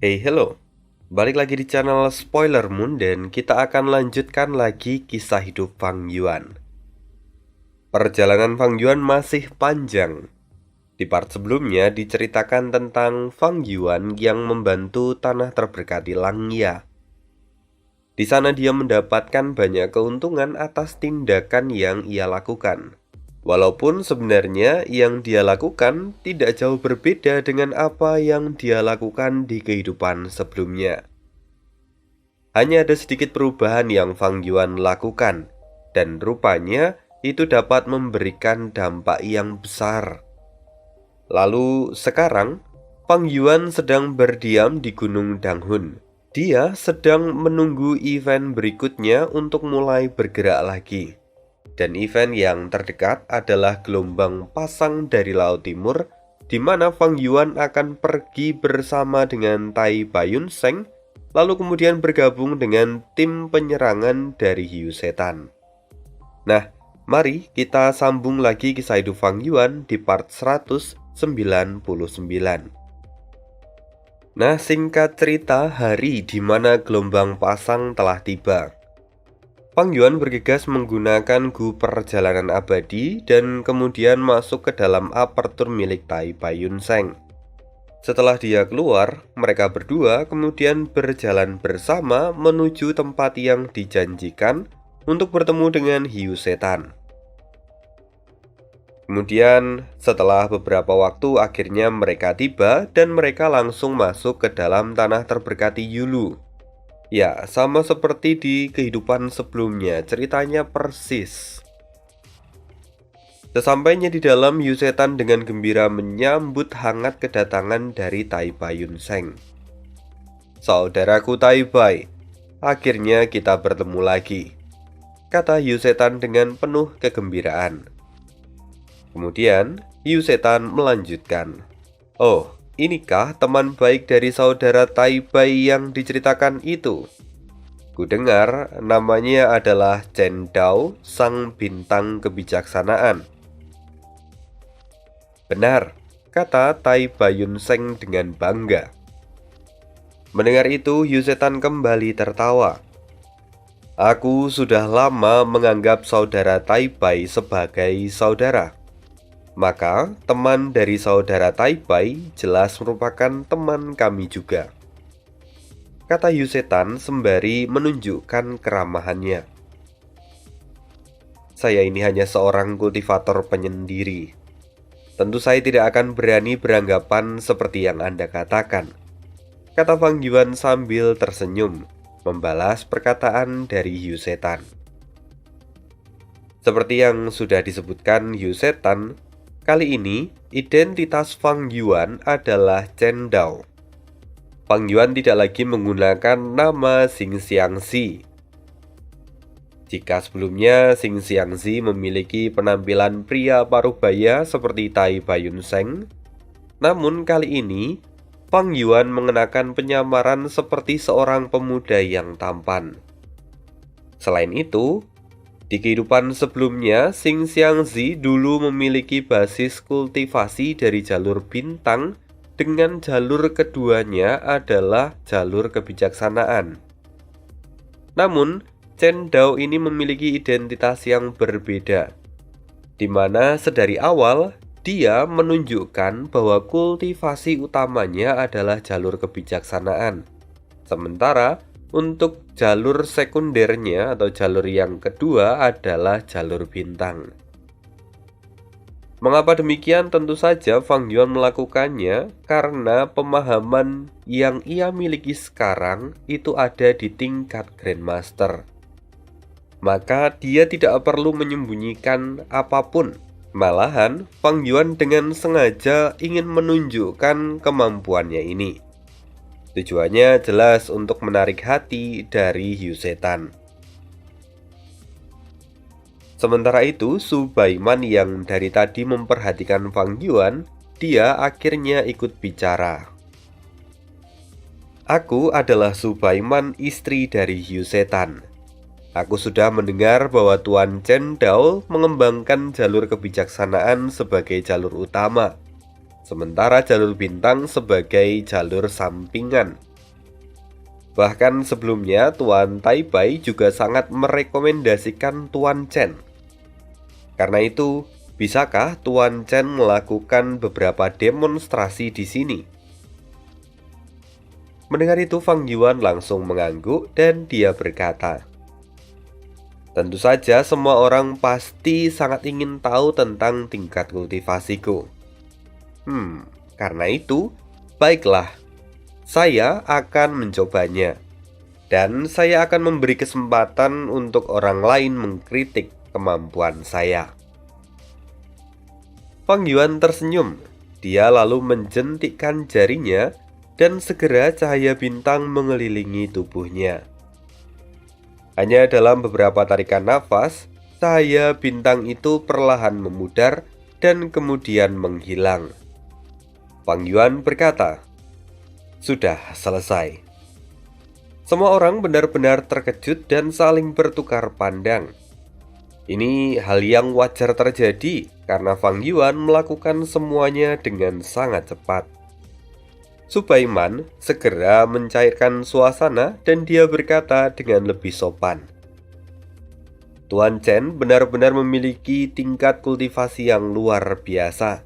Hey, hello. Balik lagi di channel Spoiler Moon dan kita akan lanjutkan lagi kisah hidup Fang Yuan. Perjalanan Fang Yuan masih panjang. Di part sebelumnya diceritakan tentang Fang Yuan yang membantu tanah terberkati Langya. Di sana dia mendapatkan banyak keuntungan atas tindakan yang ia lakukan. Walaupun sebenarnya yang dia lakukan tidak jauh berbeda dengan apa yang dia lakukan di kehidupan sebelumnya. Hanya ada sedikit perubahan yang Fang Yuan lakukan, dan rupanya itu dapat memberikan dampak yang besar. Lalu sekarang, Fang Yuan sedang berdiam di Gunung Danghun. Dia sedang menunggu event berikutnya untuk mulai bergerak lagi. Dan event yang terdekat adalah gelombang pasang dari Laut Timur, di mana Fang Yuan akan pergi bersama dengan Tai Baiyunseng, lalu kemudian bergabung dengan tim penyerangan dari Hiu Setan. Nah, mari kita sambung lagi kisah hidup Fang Yuan di part 199. Nah, singkat cerita, hari di mana gelombang pasang telah tiba. Fang Yuan bergegas menggunakan gu perjalanan abadi dan kemudian masuk ke dalam apertur milik Tai Baiyunseng. Setelah dia keluar, mereka berdua kemudian berjalan bersama menuju tempat yang dijanjikan untuk bertemu dengan Hiu Setan. Kemudian, setelah beberapa waktu akhirnya mereka tiba dan mereka langsung masuk ke dalam tanah terberkati Yulu. Ya, sama seperti di kehidupan sebelumnya, ceritanya persis. Sesampainya di dalam, Hiu Setan dengan gembira menyambut hangat kedatangan dari Tai Baiyunseng. "Saudaraku Tai Bai, akhirnya kita bertemu lagi," kata Hiu Setan dengan penuh kegembiraan. Kemudian, Hiu Setan melanjutkan, "Oh, inikah teman baik dari saudara Tai Bai yang diceritakan itu? Kudengar namanya adalah Chen Dao, sang bintang kebijaksanaan." "Benar," kata Tai Baiyunseng dengan bangga. Mendengar itu, Hiu Setan kembali tertawa. "Aku sudah lama menganggap saudara Tai Bai sebagai saudara. Maka, teman dari saudara Tai Bai jelas merupakan teman kami juga," kata Hiu Setan sembari menunjukkan keramahannya. "Saya ini hanya seorang kultivator penyendiri. Tentu saya tidak akan berani beranggapan seperti yang Anda katakan," kata Fang Yuan sambil tersenyum, membalas perkataan dari Hiu Setan. Seperti yang sudah disebutkan Hiu Setan, kali ini identitas Fang Yuan adalah Chen Dao. Fang Yuan tidak lagi menggunakan nama Xing Xiangxi. Jika sebelumnya Xing Xiangxi memiliki penampilan pria parubaya seperti Tai Baiyunseng, namun kali ini Fang Yuan mengenakan penyamaran seperti seorang pemuda yang tampan. Selain itu, di kehidupan sebelumnya, Xing Xiangxi dulu memiliki basis kultivasi dari jalur bintang dengan jalur keduanya adalah jalur kebijaksanaan. Namun, Chen Dao ini memiliki identitas yang berbeda, di mana sedari awal dia menunjukkan bahwa kultivasi utamanya adalah jalur kebijaksanaan. Sementara untuk jalur sekundernya atau jalur yang kedua adalah jalur bintang. Mengapa demikian? Tentu saja Fang Yuan melakukannya karena pemahaman yang ia miliki sekarang itu ada di tingkat Grandmaster. Maka dia tidak perlu menyembunyikan apapun. Malahan, Fang Yuan dengan sengaja ingin menunjukkan kemampuannya ini. Tujuannya jelas untuk menarik hati dari Hiu Setan. Sementara itu, Su Baiman yang dari tadi memperhatikan Fang Yuan, dia akhirnya ikut bicara. "Aku adalah Su Baiman, istri dari Hiu Setan. Aku sudah mendengar bahwa Tuan Chen Dao mengembangkan jalur kebijaksanaan sebagai jalur utama. sementara jalur bintang sebagai jalur sampingan. Bahkan sebelumnya, Tuan Taibai juga sangat merekomendasikan Tuan Chen. Karena itu, bisakah Tuan Chen melakukan beberapa demonstrasi di sini? Mendengar itu, Fang Yuan langsung mengangguk dan dia berkata, "Tentu saja semua orang pasti sangat ingin tahu tentang tingkat kultivasiku. Karena itu, baiklah. Saya akan mencobanya, dan saya akan memberi kesempatan untuk orang lain mengkritik kemampuan saya." Fang Yuan tersenyum. Dia lalu menjentikkan jarinya, dan segera cahaya bintang mengelilingi tubuhnya. Hanya dalam beberapa tarikan nafas, cahaya bintang itu perlahan memudar dan kemudian menghilang. Fang Yuan berkata, "Sudah selesai." Semua orang benar-benar terkejut dan saling bertukar pandang. Ini hal yang wajar terjadi karena Fang Yuan melakukan semuanya dengan sangat cepat. Subaiman segera mencairkan suasana dan dia berkata dengan lebih sopan, "Tuan Chen benar-benar memiliki tingkat kultivasi yang luar biasa.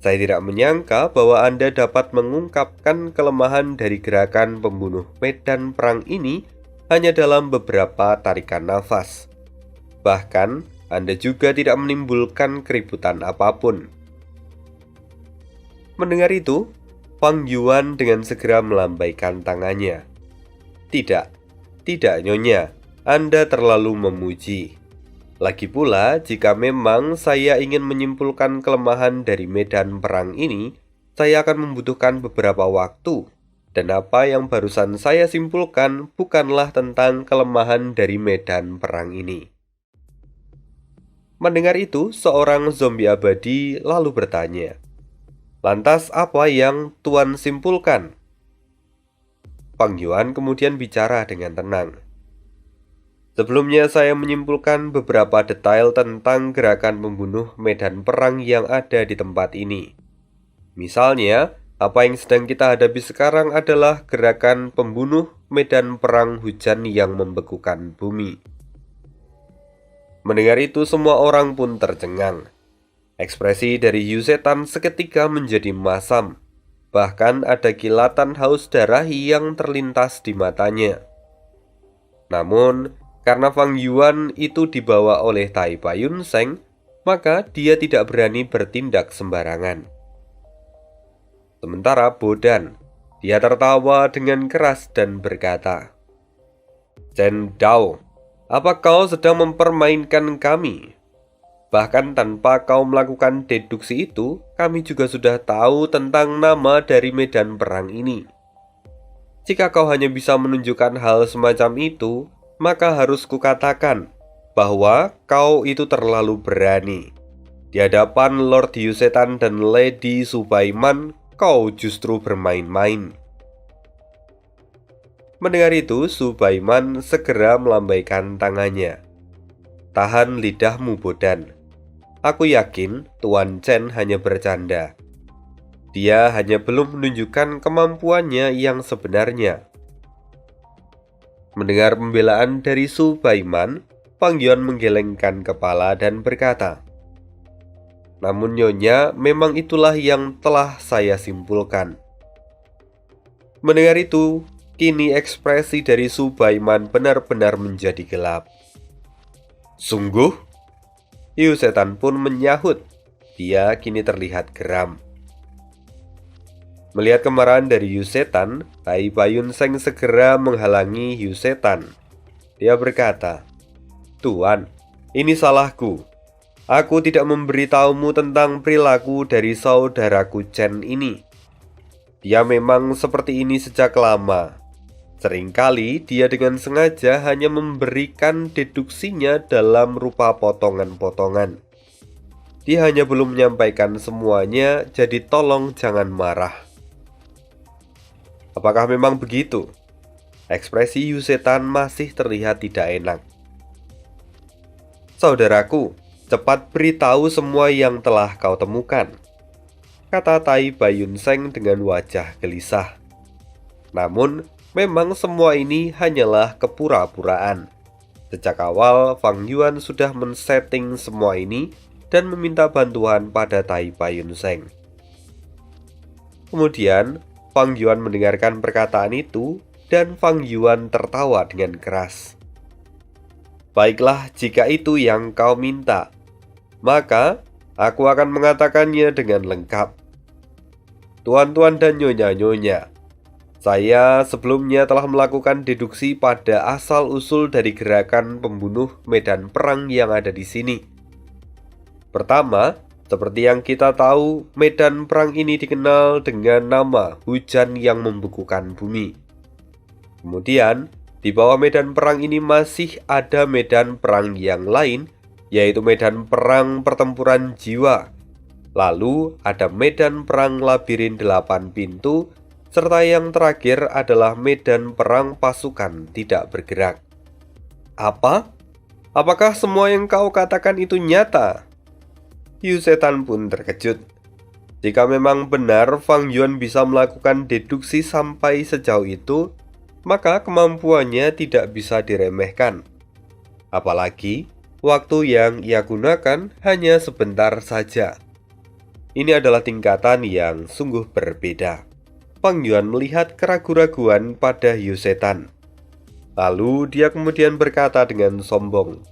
Saya tidak menyangka bahwa Anda dapat mengungkapkan kelemahan dari gerakan pembunuh medan perang ini hanya dalam beberapa tarikan nafas. Bahkan, Anda juga tidak menimbulkan keributan apapun." Mendengar itu, Fang Yuan dengan segera melambaikan tangannya. Tidak, Nyonya, Anda terlalu memuji. Lagi pula, jika memang saya ingin menyimpulkan kelemahan dari medan perang ini, saya akan membutuhkan beberapa waktu. Dan apa yang barusan saya simpulkan bukanlah tentang kelemahan dari medan perang ini. Mendengar itu, seorang zombie abadi lalu bertanya, "Lantas apa yang Tuan simpulkan?" Fang Yuan kemudian bicara dengan tenang. "Sebelumnya saya menyimpulkan beberapa detail tentang gerakan pembunuh medan perang yang ada di tempat ini. Misalnya, apa yang sedang kita hadapi sekarang adalah gerakan pembunuh medan perang hujan yang membekukan bumi." Mendengar itu, semua orang pun tercengang. Ekspresi dari Yu Setan seketika menjadi masam. Bahkan ada kilatan haus darah yang terlintas di matanya. Namun, karena Fang Yuan itu dibawa oleh Tai Payun Seng, maka dia tidak berani bertindak sembarangan. Sementara Bodan, dia tertawa dengan keras dan berkata, "Chen Dao, apa kau sedang mempermainkan kami? Bahkan tanpa kau melakukan deduksi itu, kami juga sudah tahu tentang nama dari medan perang ini. Jika kau hanya bisa menunjukkan hal semacam itu, maka harus kukatakan bahwa kau itu terlalu berani. Di hadapan Lord Yu Setan dan Lady Subaiman, kau justru bermain-main." Mendengar itu, Subaiman segera melambaikan tangannya. "Tahan lidahmu, Bodan. Aku yakin Tuan Chen hanya bercanda. Dia hanya belum menunjukkan kemampuannya yang sebenarnya." Mendengar pembelaan dari Subaiman, Fang Yuan menggelengkan kepala dan berkata, "Namun Nyonya, memang itulah yang telah saya simpulkan." Mendengar itu, kini ekspresi dari Subaiman benar-benar menjadi gelap. "Sungguh?" Yu Setan pun menyahut. Dia kini terlihat geram. Melihat kemarahan dari Yu Setan, Tai Payun Seng segera menghalangi Yu Setan. Dia berkata, "Tuan, ini salahku. Aku tidak memberitahumu tentang perilaku dari saudaraku Chen ini. Dia memang seperti ini sejak lama. Seringkali dia dengan sengaja hanya memberikan deduksinya dalam rupa potongan-potongan. Dia hanya belum menyampaikan semuanya, jadi tolong jangan marah." Apakah memang begitu? Ekspresi Yu Setan masih terlihat tidak enak. "Saudaraku, cepat beritahu semua yang telah kau temukan." kata Tai Bayun Seng dengan wajah gelisah. Namun, memang semua ini hanyalah kepura-puraan. Sejak awal, Fang Yuan sudah men-setting semua ini dan meminta bantuan pada Tai Bayun Seng. Kemudian, Fang Yuan mendengarkan perkataan itu dan Fang Yuan tertawa dengan keras. Baiklah, jika itu yang kau minta, maka aku akan mengatakannya dengan lengkap. Tuan-tuan dan nyonya-nyonya, saya sebelumnya telah melakukan deduksi pada asal-usul dari gerakan pembunuh medan perang yang ada di sini. Pertama, seperti yang kita tahu, medan perang ini dikenal dengan nama hujan yang membukukan bumi. Kemudian, di bawah medan perang ini masih ada medan perang yang lain, yaitu medan perang pertempuran jiwa. Lalu ada medan perang labirin 8 pintu, serta yang terakhir adalah medan perang pasukan tidak bergerak. Apa? Apakah semua yang kau katakan itu nyata? Yu Setan pun terkejut. Jika memang benar Fang Yuan bisa melakukan deduksi sampai sejauh itu, maka kemampuannya tidak bisa diremehkan. Apalagi, waktu yang ia gunakan hanya sebentar saja. Ini adalah tingkatan yang sungguh berbeda. Fang Yuan melihat keraguan-raguan pada Yu Setan. Lalu dia kemudian berkata dengan sombong,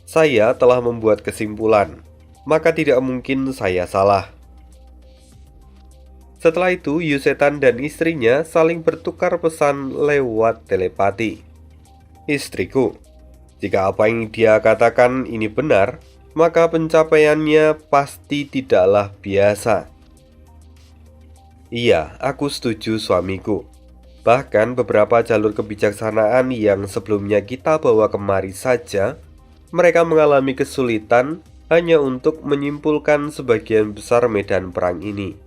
"Saya telah membuat kesimpulan. Maka tidak mungkin saya salah." Setelah itu, Yu Setan dan istrinya saling bertukar pesan lewat telepati. "Istriku, jika apa yang dia katakan ini benar, maka pencapaiannya pasti tidaklah biasa." "Iya, aku setuju suamiku. Bahkan beberapa jalur kebijaksanaan yang sebelumnya kita bawa kemari saja, mereka mengalami kesulitan hanya untuk menyimpulkan sebagian besar medan perang ini.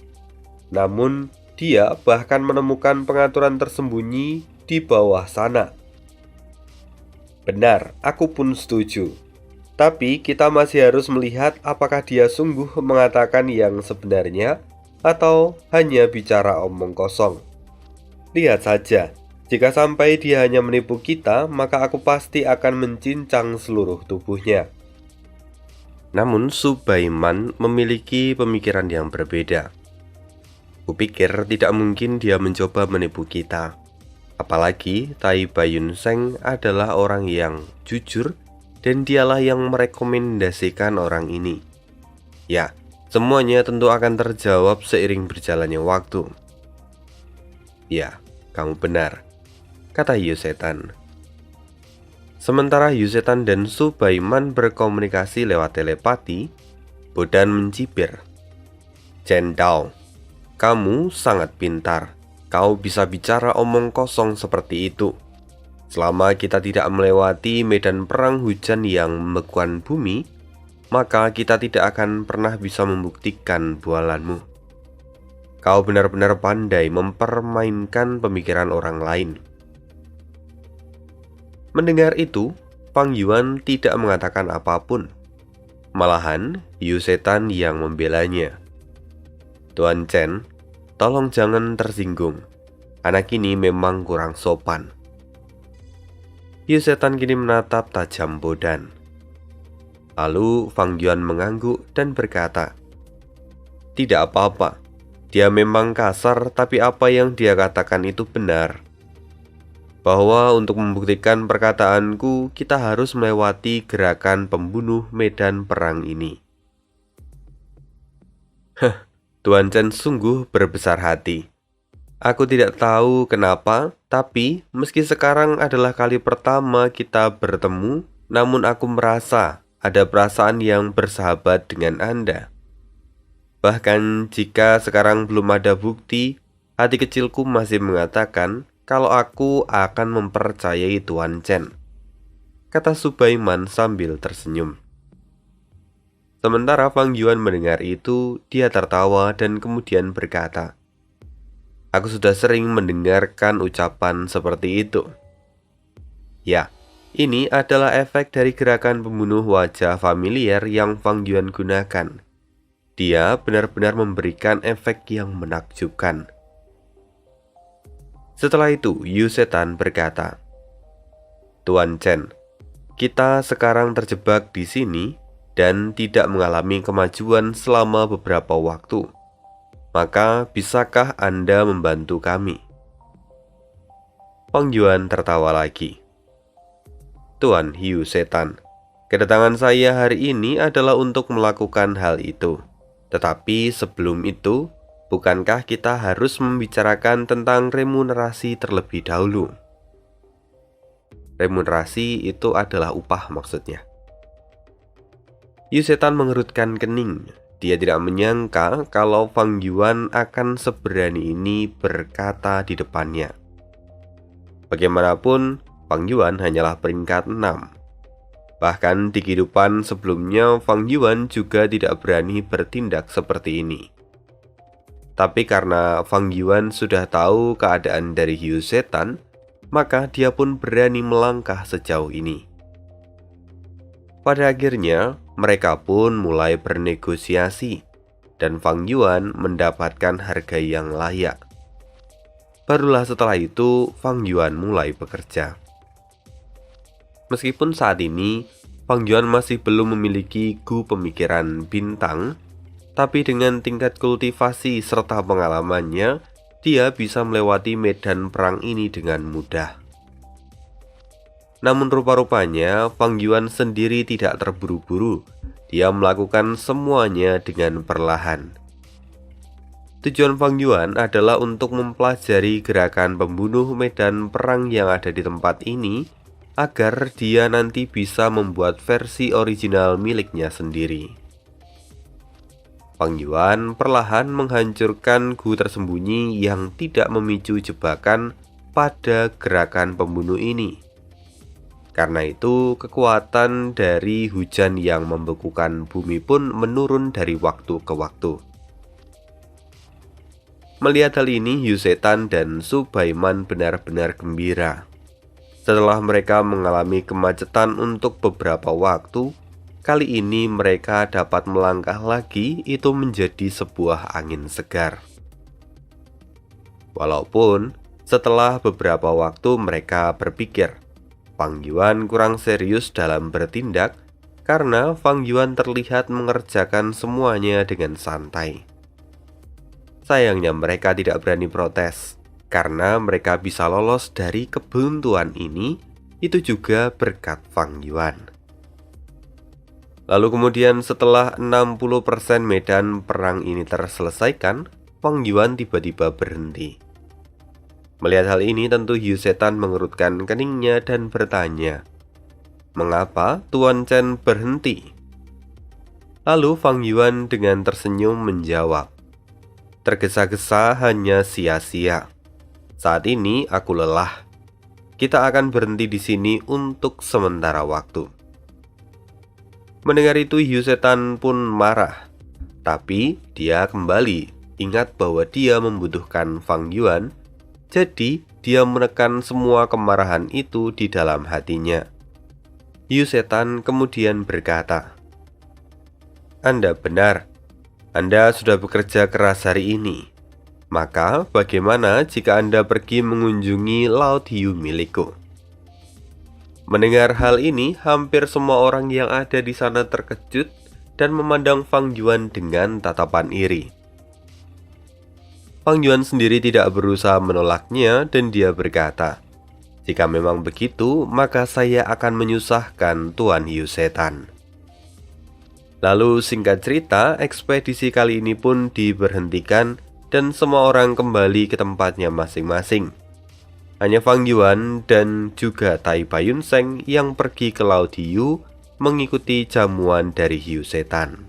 Namun, dia bahkan menemukan pengaturan tersembunyi di bawah sana." "Benar, aku pun setuju. Tapi kita masih harus melihat apakah dia sungguh mengatakan yang sebenarnya atau hanya bicara omong kosong. Lihat saja, jika sampai dia hanya menipu kita, maka aku pasti akan mencincang seluruh tubuhnya." Namun Subaiman memiliki pemikiran yang berbeda. "Kupikir tidak mungkin dia mencoba menipu kita. Apalagi Tai Bayun Seng adalah orang yang jujur dan dialah yang merekomendasikan orang ini. Ya, semuanya tentu akan terjawab seiring berjalannya waktu." "Ya, kamu benar," kata Yu Setan. Sementara Yu Setan dan Subaiman berkomunikasi lewat telepati, Bodan mencibir, "Chen Dao, kamu sangat pintar. Kau bisa bicara omong kosong seperti itu. Selama kita tidak melewati medan perang hujan yang membekukan bumi, maka kita tidak akan pernah bisa membuktikan bualanmu. Kau benar-benar pandai mempermainkan pemikiran orang lain." Mendengar itu, Fang Yuan tidak mengatakan apapun. Malahan, Yu Setan yang membelanya. "Tuan Chen, tolong jangan tersinggung. Anak ini memang kurang sopan." Yu Setan kini menatap tajam Bodan. Lalu Fang Yuan mengangguk dan berkata, "Tidak apa-apa. Dia memang kasar, tapi apa yang dia katakan itu benar. Bahwa untuk membuktikan perkataanku, kita harus melewati gerakan pembunuh medan perang ini." Tuan Chen sungguh berbesar hati. Aku tidak tahu kenapa, tapi meski sekarang adalah kali pertama kita bertemu, namun aku merasa ada perasaan yang bersahabat dengan Anda. Bahkan jika sekarang belum ada bukti, hati kecilku masih mengatakan kalau aku akan mempercayai Tuan Chen, kata Subaiman sambil tersenyum. Sementara Fang Yuan mendengar itu, dia tertawa dan kemudian berkata, "Aku sudah sering mendengarkan ucapan seperti itu." Ya, ini adalah efek dari gerakan pembunuh wajah familiar yang Fang Yuan gunakan. Dia benar-benar memberikan efek yang menakjubkan. Setelah itu, Yu Setan berkata, "Tuan Chen, kita sekarang terjebak di sini dan tidak mengalami kemajuan selama beberapa waktu. Maka bisakah Anda membantu kami?" Fang Yuan tertawa lagi. "Tuan Yu Setan, kedatangan saya hari ini adalah untuk melakukan hal itu. Tetapi sebelum itu, bukankah kita harus membicarakan tentang remunerasi terlebih dahulu?" Remunerasi itu adalah upah maksudnya. Yu Setan mengerutkan kening. Dia tidak menyangka kalau Fang Yuan akan seberani ini berkata di depannya. Bagaimanapun, Fang Yuan hanyalah peringkat 6. Bahkan di kehidupan sebelumnya, Fang Yuan juga tidak berani bertindak seperti ini. Tapi karena Fang Yuan sudah tahu keadaan dari Yu Setan, maka dia pun berani melangkah sejauh ini. Pada akhirnya, mereka pun mulai bernegosiasi, dan Fang Yuan mendapatkan harga yang layak. Barulah setelah itu, Fang Yuan mulai bekerja. Meskipun saat ini Fang Yuan masih belum memiliki gu pemikiran bintang, tapi dengan tingkat kultivasi serta pengalamannya, dia bisa melewati medan perang ini dengan mudah. Namun rupa-rupanya Fang Yuan sendiri tidak terburu-buru. Dia melakukan semuanya dengan perlahan. Tujuan Fang Yuan adalah untuk mempelajari gerakan pembunuh medan perang yang ada di tempat ini, agar dia nanti bisa membuat versi original miliknya sendiri. Fang Yuan perlahan menghancurkan gu tersembunyi yang tidak memicu jebakan pada gerakan pembunuh ini. Karena itu, kekuatan dari hujan yang membekukan bumi pun menurun dari waktu ke waktu. Melihat hal ini, Yu Setan dan Su Baiman benar-benar gembira. Setelah mereka mengalami kemacetan untuk beberapa waktu, kali ini mereka dapat melangkah lagi, itu menjadi sebuah angin segar. Walaupun setelah beberapa waktu mereka berpikir, Fang Yuan kurang serius dalam bertindak, karena Fang Yuan terlihat mengerjakan semuanya dengan santai. Sayangnya mereka tidak berani protes. Karena mereka bisa lolos dari kebuntuan ini, itu juga berkat Fang Yuan. Lalu kemudian setelah 60% medan perang ini terselesaikan, Fang Yuan tiba-tiba berhenti. Melihat hal ini tentu Yu Setan mengerutkan keningnya dan bertanya, "Mengapa Tuan Chen berhenti?" Lalu Fang Yuan dengan tersenyum menjawab, "Tergesa-gesa hanya sia-sia. Saat ini aku lelah. Kita akan berhenti di sini untuk sementara waktu." Mendengar itu Yu Setan pun marah. Tapi dia kembali ingat bahwa dia membutuhkan Fang Yuan. Jadi dia menekan semua kemarahan itu di dalam hatinya. Yu Setan kemudian berkata, "Anda benar. Anda sudah bekerja keras hari ini. Maka bagaimana jika Anda pergi mengunjungi Laut Hiu milikku?" Mendengar hal ini, hampir semua orang yang ada di sana terkejut dan memandang Fang Yuan dengan tatapan iri. Fang Yuan sendiri tidak berusaha menolaknya dan dia berkata, "Jika memang begitu, maka saya akan menyusahkan Tuan Yu Setan." Lalu singkat cerita, ekspedisi kali ini pun diberhentikan dan semua orang kembali ke tempatnya masing-masing. Hanya Fang Yuan dan juga Tai Bayun Seng yang pergi ke Laut Hiu mengikuti jamuan dari Yu Setan.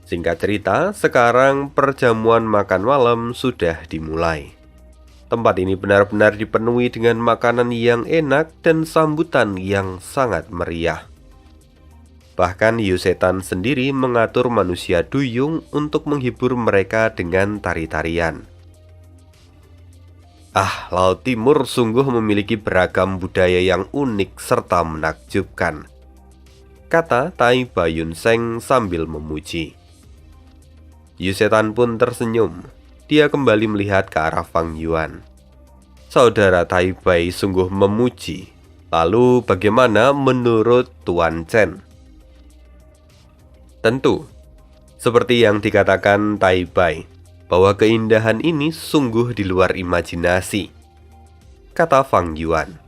Singkat cerita, sekarang perjamuan makan malam sudah dimulai. Tempat ini benar-benar dipenuhi dengan makanan yang enak dan sambutan yang sangat meriah. Bahkan Yu Setan sendiri mengatur manusia duyung untuk menghibur mereka dengan tari-tarian. Laut Timur sungguh memiliki beragam budaya yang unik serta menakjubkan, kata Tai Bayun Seng sambil memuji. Yu Setan pun tersenyum. Dia kembali melihat ke arah Fang Yuan. Saudara Tai Bai sungguh memuji. Lalu bagaimana menurut Tuan Chen? Tentu, seperti yang dikatakan Tai Bai, bahwa keindahan ini sungguh di luar imajinasi, kata Fang Yuan.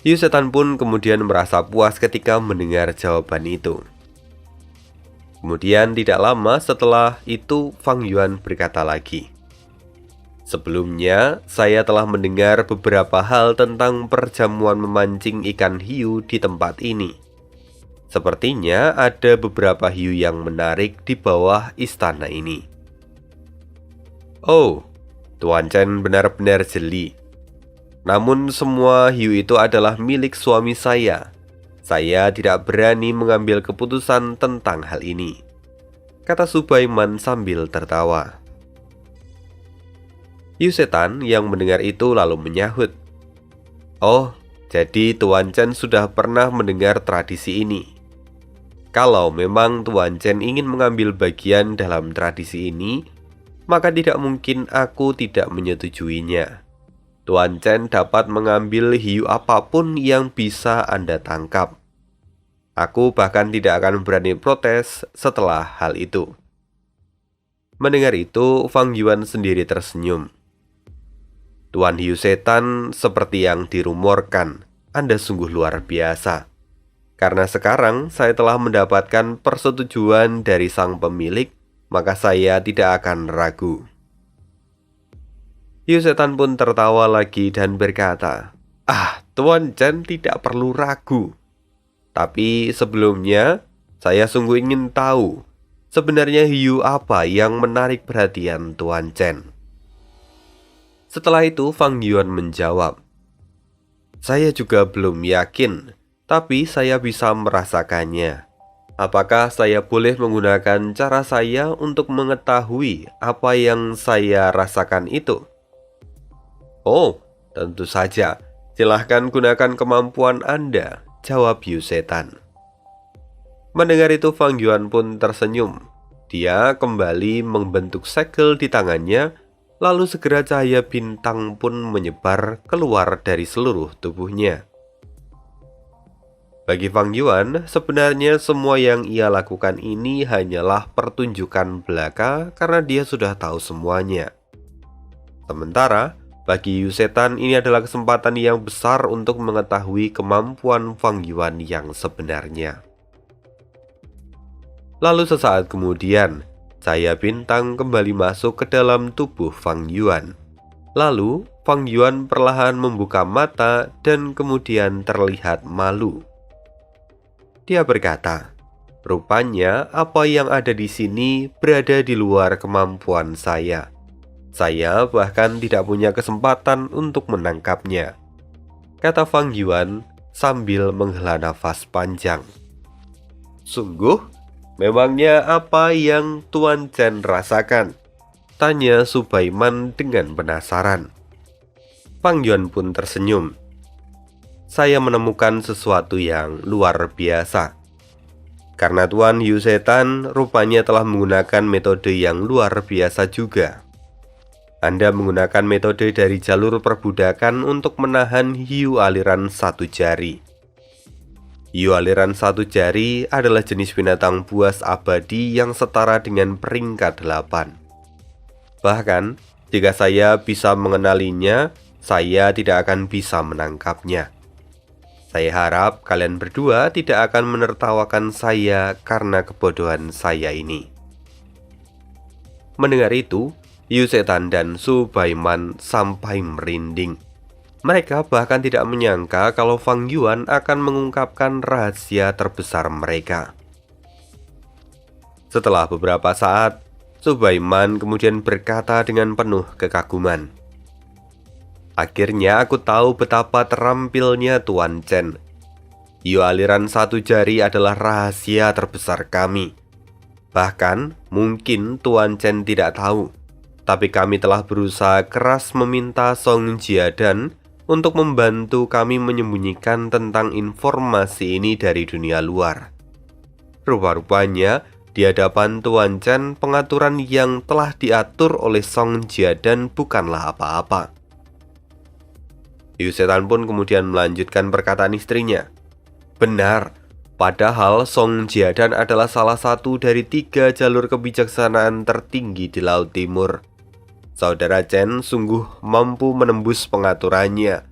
Yu Setan pun kemudian merasa puas ketika mendengar jawaban itu. Kemudian tidak lama setelah itu Fang Yuan berkata lagi, sebelumnya saya telah mendengar beberapa hal tentang perjamuan memancing ikan hiu di tempat ini. Sepertinya ada beberapa hiu yang menarik di bawah istana ini. Oh, Tuan Chen benar-benar jeli. Namun semua hiu itu adalah milik suami saya. Saya tidak berani mengambil keputusan tentang hal ini, kata Subaiman sambil tertawa. Yu Setan yang mendengar itu lalu menyahut, oh, jadi Tuan Chen sudah pernah mendengar tradisi ini. Kalau memang Tuan Chen ingin mengambil bagian dalam tradisi ini, maka tidak mungkin aku tidak menyetujuinya. Tuan Chen dapat mengambil hiu apapun yang bisa Anda tangkap. Aku bahkan tidak akan berani protes setelah hal itu. Mendengar itu, Fang Yuan sendiri tersenyum. Tuan Hiu Setan, seperti yang dirumorkan, Anda sungguh luar biasa. Karena sekarang saya telah mendapatkan persetujuan dari sang pemilik, maka saya tidak akan ragu. Yu Setan pun tertawa lagi dan berkata, Tuan Chen tidak perlu ragu. Tapi sebelumnya, saya sungguh ingin tahu, sebenarnya hiu apa yang menarik perhatian Tuan Chen. Setelah itu, Fang Yuan menjawab, saya juga belum yakin, tapi saya bisa merasakannya. Apakah saya boleh menggunakan cara saya untuk mengetahui apa yang saya rasakan itu? Oh, tentu saja. Silahkan gunakan kemampuan Anda, jawab Yu Setan. Mendengar itu Fang Yuan pun tersenyum. Dia kembali membentuk segel di tangannya, lalu segera cahaya bintang pun menyebar keluar dari seluruh tubuhnya. Bagi Fang Yuan, sebenarnya semua yang ia lakukan ini hanyalah pertunjukan belaka karena dia sudah tahu semuanya. Sementara, bagi Yu Setan ini adalah kesempatan yang besar untuk mengetahui kemampuan Fang Yuan yang sebenarnya. Lalu sesaat kemudian, cahaya bintang kembali masuk ke dalam tubuh Fang Yuan. Lalu, Fang Yuan perlahan membuka mata dan kemudian terlihat malu. Dia berkata, rupanya apa yang ada di sini berada di luar kemampuan saya. Saya bahkan tidak punya kesempatan untuk menangkapnya, kata Fang Yuan sambil menghela nafas panjang. Sungguh, memangnya apa yang Tuan Chen rasakan? Tanya Subaiman dengan penasaran. Fang Yuan pun tersenyum. Saya menemukan sesuatu yang luar biasa. Karena Tuan Hiu Setan rupanya telah menggunakan metode yang luar biasa juga. Anda menggunakan metode dari jalur perbudakan untuk menahan hiu aliran satu jari. Hiu aliran satu jari adalah jenis binatang buas abadi yang setara dengan peringkat 8. Bahkan, jika saya bisa mengenalinya, saya tidak akan bisa menangkapnya. Saya harap kalian berdua tidak akan menertawakan saya karena kebodohan saya ini. Mendengar itu, Yu Setan dan Subaiman sampai merinding. Mereka bahkan tidak menyangka kalau Fang Yuan akan mengungkapkan rahasia terbesar mereka. Setelah beberapa saat, Subaiman kemudian berkata dengan penuh kekaguman, akhirnya aku tahu betapa terampilnya Tuan Chen. Hiu aliran satu jari adalah rahasia terbesar kami. Bahkan mungkin Tuan Chen tidak tahu, tapi kami telah berusaha keras meminta Song Jiadan untuk membantu kami menyembunyikan tentang informasi ini dari dunia luar. Rupa-rupanya Di hadapan Tuan Chen, pengaturan yang telah diatur oleh Song Jiadan bukanlah apa-apa. Yu Setan pun kemudian melanjutkan perkataan istrinya. Benar, padahal Song Jiadan adalah salah satu dari 3 jalur kebijaksanaan tertinggi di Laut Timur. Saudara Chen sungguh mampu menembus pengaturannya.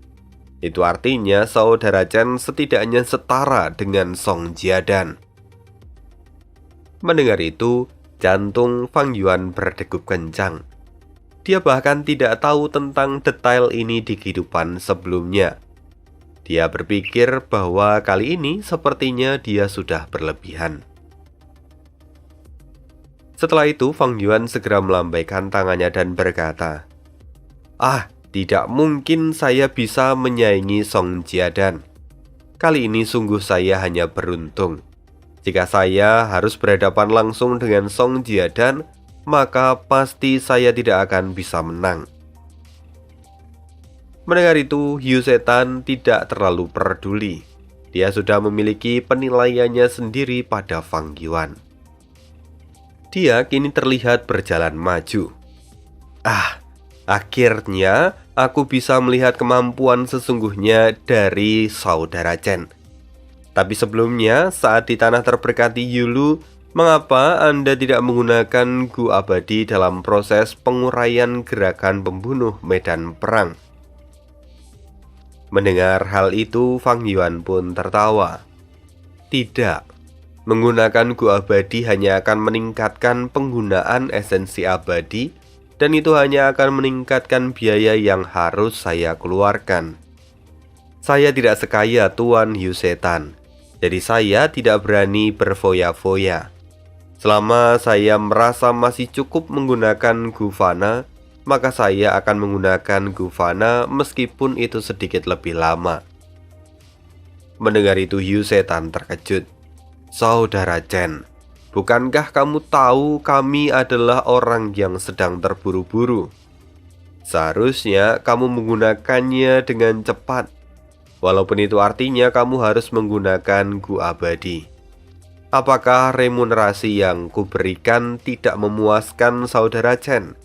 Itu artinya saudara Chen setidaknya setara dengan Song Jiadan. Mendengar itu, jantung Fang Yuan berdegup kencang. Dia bahkan tidak tahu tentang detail ini di kehidupan sebelumnya. Dia berpikir bahwa kali ini sepertinya dia sudah berlebihan. Setelah itu, Fang Yuan segera melambaikan tangannya dan berkata, tidak mungkin saya bisa menyaingi Song Jiadan. Kali ini sungguh saya hanya beruntung. Jika saya harus berhadapan langsung dengan Song Jiadan, maka pasti saya tidak akan bisa menang. Mendengar itu, Yu Setan tidak terlalu peduli. Dia sudah memiliki penilaiannya sendiri pada Fang Yuan. Dia kini terlihat berjalan maju. Akhirnya aku bisa melihat kemampuan sesungguhnya dari saudara Chen. Tapi sebelumnya, saat di tanah terberkati Yulu, mengapa Anda tidak menggunakan Gu Abadi dalam proses penguraian gerakan pembunuh medan perang? Mendengar hal itu, Fang Yuan pun tertawa. Tidak, menggunakan Gu Abadi hanya akan meningkatkan penggunaan esensi abadi, dan itu hanya akan meningkatkan biaya yang harus saya keluarkan. Saya tidak sekaya Tuan Yu Setan. Jadi saya tidak berani berfoya-foya. Selama saya merasa masih cukup menggunakan Gufana, maka saya akan menggunakan Gufana meskipun itu sedikit lebih lama. Mendengar itu Yu Setan terkejut. Saudara Chen, bukankah kamu tahu kami adalah orang yang sedang terburu-buru? Seharusnya kamu menggunakannya dengan cepat. Walaupun itu artinya kamu harus menggunakan Gu Abadi. Apakah remunerasi yang kuberikan tidak memuaskan saudara Chen?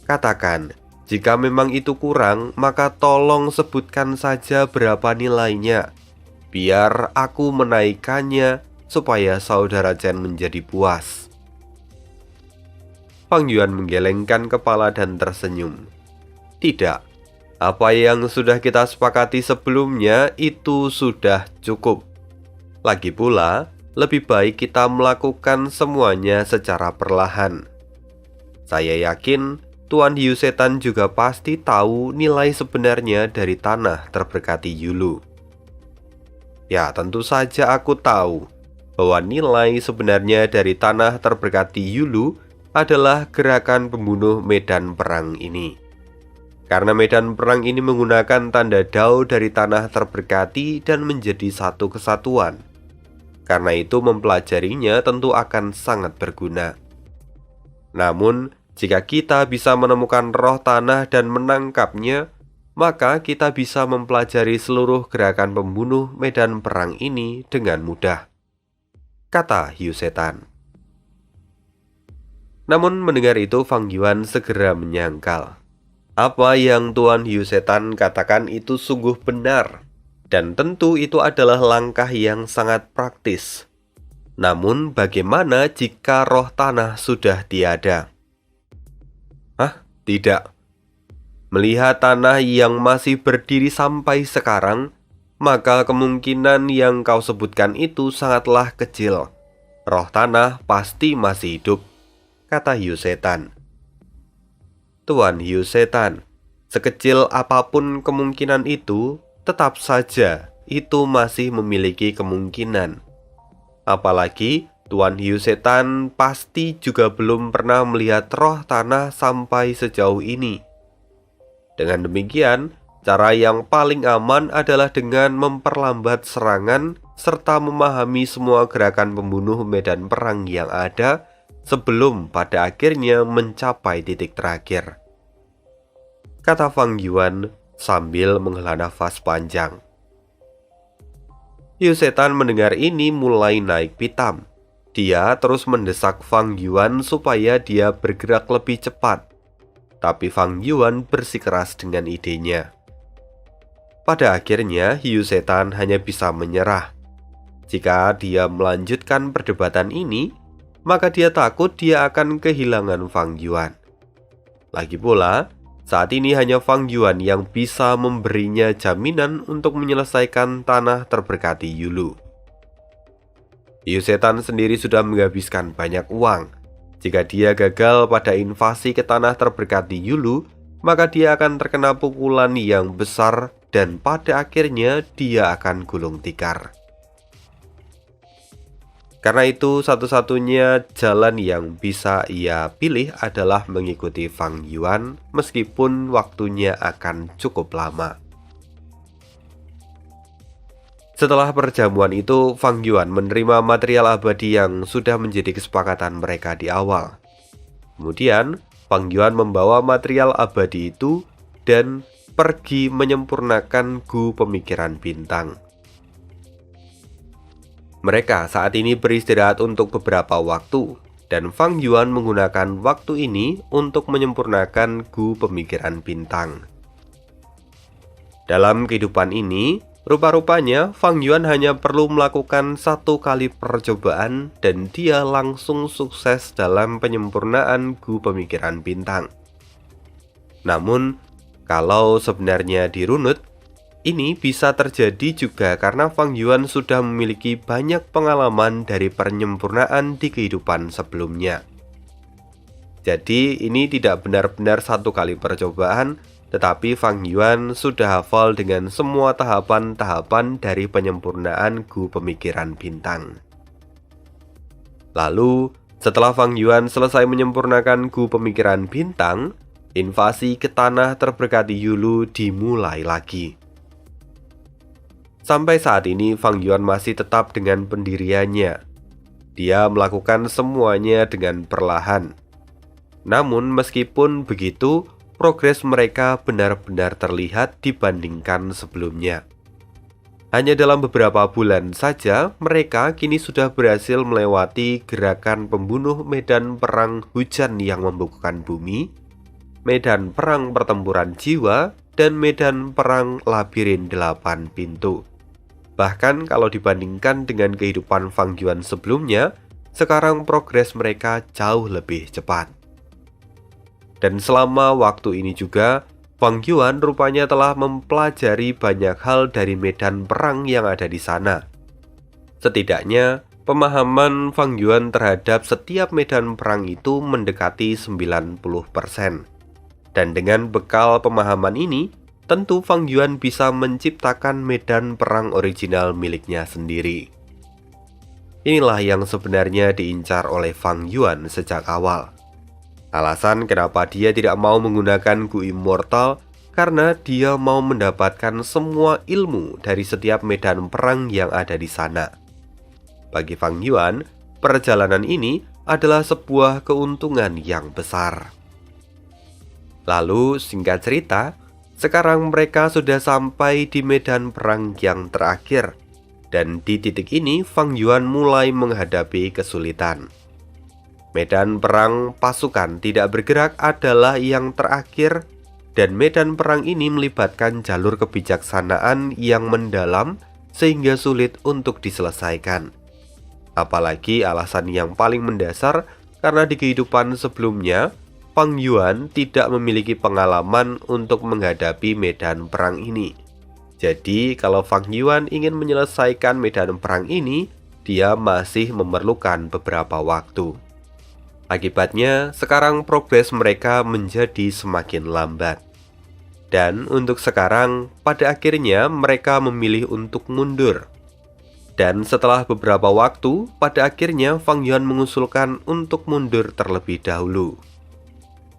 Katakan, jika memang itu kurang, maka tolong sebutkan saja berapa nilainya. Biar aku menaikkannya supaya saudara Chen menjadi puas. Fang Yuan menggelengkan kepala dan tersenyum. Tidak. Apa yang sudah kita sepakati sebelumnya itu sudah cukup. Lagi pula, lebih baik kita melakukan semuanya secara perlahan. Saya yakin Tuan Yu Setan juga pasti tahu nilai sebenarnya dari tanah terberkati Yulu. Ya, tentu saja aku tahu bahwa nilai sebenarnya dari tanah terberkati Yulu adalah gerakan pembunuh medan perang ini. Karena medan perang ini menggunakan tanda Dao dari tanah terberkati dan menjadi satu kesatuan. Karena itu mempelajarinya tentu akan sangat berguna. Namun, jika kita bisa menemukan roh tanah dan menangkapnya, maka kita bisa mempelajari seluruh gerakan pembunuh medan perang ini dengan mudah, kata Yu Setan. Namun mendengar itu Fang Yuan segera menyangkal. Apa yang Tuan Yu Setan katakan itu sungguh benar, dan tentu itu adalah langkah yang sangat praktis. Namun bagaimana jika roh tanah sudah tiada? Tidak. Melihat tanah yang masih berdiri sampai sekarang, maka kemungkinan yang kau sebutkan itu sangatlah kecil. Roh tanah pasti masih hidup, kata Yu Setan. Tuan Yu Setan, sekecil apapun kemungkinan itu, tetap saja itu masih memiliki kemungkinan. Apalagi Tuan Yu Setan pasti juga belum pernah melihat roh tanah sampai sejauh ini. Dengan demikian, cara yang paling aman adalah dengan memperlambat serangan serta memahami semua gerakan pembunuh medan perang yang ada sebelum pada akhirnya mencapai titik terakhir, kata Fang Yuan sambil menghela nafas panjang. Yu Setan mendengar ini mulai naik pitam. Dia terus mendesak Fang Yuan supaya dia bergerak lebih cepat, tapi Fang Yuan bersikeras dengan idenya. Pada akhirnya, hiu setan hanya bisa menyerah. Jika dia melanjutkan perdebatan ini, maka dia takut dia akan kehilangan Fang Yuan. Lagi pula, saat ini hanya Fang Yuan yang bisa memberinya jaminan untuk menyelesaikan tanah terberkati Yulu. Hiu setan sendiri sudah menghabiskan banyak uang. Jika dia gagal pada invasi ke tanah terberkati Yulu, maka dia akan terkena pukulan yang besar dan pada akhirnya dia akan gulung tikar. Karena itu, satu-satunya jalan yang bisa ia pilih adalah mengikuti Fang Yuan meskipun waktunya akan cukup lama. Setelah perjamuan itu, Fang Yuan menerima material abadi yang sudah menjadi kesepakatan mereka di awal. Kemudian, Fang Yuan membawa material abadi itu dan pergi menyempurnakan Gu Pemikiran Bintang. Mereka saat ini beristirahat untuk beberapa waktu, dan Fang Yuan menggunakan waktu ini untuk menyempurnakan Gu Pemikiran Bintang. Dalam kehidupan ini, rupa-rupanya Fang Yuan hanya perlu melakukan 1 kali percobaan dan dia langsung sukses dalam penyempurnaan Gu Pemikiran Bintang. Namun, kalau sebenarnya dirunut, ini bisa terjadi juga karena Fang Yuan sudah memiliki banyak pengalaman dari penyempurnaan di kehidupan sebelumnya. Jadi, ini tidak benar-benar 1 kali percobaan, tetapi Fang Yuan sudah hafal dengan semua tahapan-tahapan dari penyempurnaan Gu Pemikiran Bintang. Lalu, setelah Fang Yuan selesai menyempurnakan Gu Pemikiran Bintang, invasi ke tanah terberkati Yulu dimulai lagi. Sampai saat ini, Fang Yuan masih tetap dengan pendiriannya. Dia melakukan semuanya dengan perlahan. Namun, meskipun begitu, progres mereka benar-benar terlihat dibandingkan sebelumnya. Hanya dalam beberapa bulan saja, mereka kini sudah berhasil melewati gerakan pembunuh medan perang hujan yang membukukan bumi, medan perang pertempuran jiwa, dan medan perang labirin 8 pintu. Bahkan kalau dibandingkan dengan kehidupan Fang Yuan sebelumnya, sekarang progres mereka jauh lebih cepat. Dan selama waktu ini juga, Fang Yuan rupanya telah mempelajari banyak hal dari medan perang yang ada di sana. Setidaknya, pemahaman Fang Yuan terhadap setiap medan perang itu mendekati 90%. Dan dengan bekal pemahaman ini, tentu Fang Yuan bisa menciptakan medan perang original miliknya sendiri. Inilah yang sebenarnya diincar oleh Fang Yuan sejak awal. Alasan kenapa dia tidak mau menggunakan Gu Immortal karena dia mau mendapatkan semua ilmu dari setiap medan perang yang ada di sana. Bagi Fang Yuan, perjalanan ini adalah sebuah keuntungan yang besar. Lalu, singkat cerita, sekarang mereka sudah sampai di medan perang yang terakhir. Dan di titik ini, Fang Yuan mulai menghadapi kesulitan. Medan perang pasukan tidak bergerak adalah yang terakhir, dan medan perang ini melibatkan jalur kebijaksanaan yang mendalam sehingga sulit untuk diselesaikan. Apalagi alasan yang paling mendasar karena di kehidupan sebelumnya, Fang Yuan tidak memiliki pengalaman untuk menghadapi medan perang ini. Jadi, kalau Fang Yuan ingin menyelesaikan medan perang ini, dia masih memerlukan beberapa waktu. Akibatnya, sekarang progres mereka menjadi semakin lambat. Dan untuk sekarang, pada akhirnya mereka memilih untuk mundur. Dan setelah beberapa waktu, pada akhirnya Fang Yuan mengusulkan untuk mundur terlebih dahulu.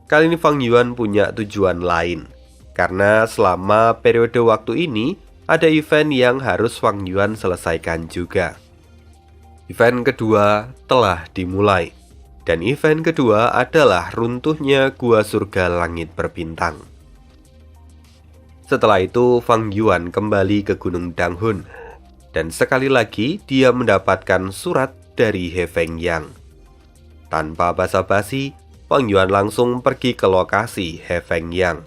Kali ini Fang Yuan punya tujuan lain, karena selama periode waktu ini, ada event yang harus Fang Yuan selesaikan juga. Event kedua telah dimulai. Dan event kedua adalah runtuhnya Gua Surga Langit Berbintang. Setelah itu, Fang Yuan kembali ke Gunung Danghun. Dan sekali lagi, dia mendapatkan surat dari He Feng Yang. Tanpa basa-basi, Fang Yuan langsung pergi ke lokasi He Feng Yang.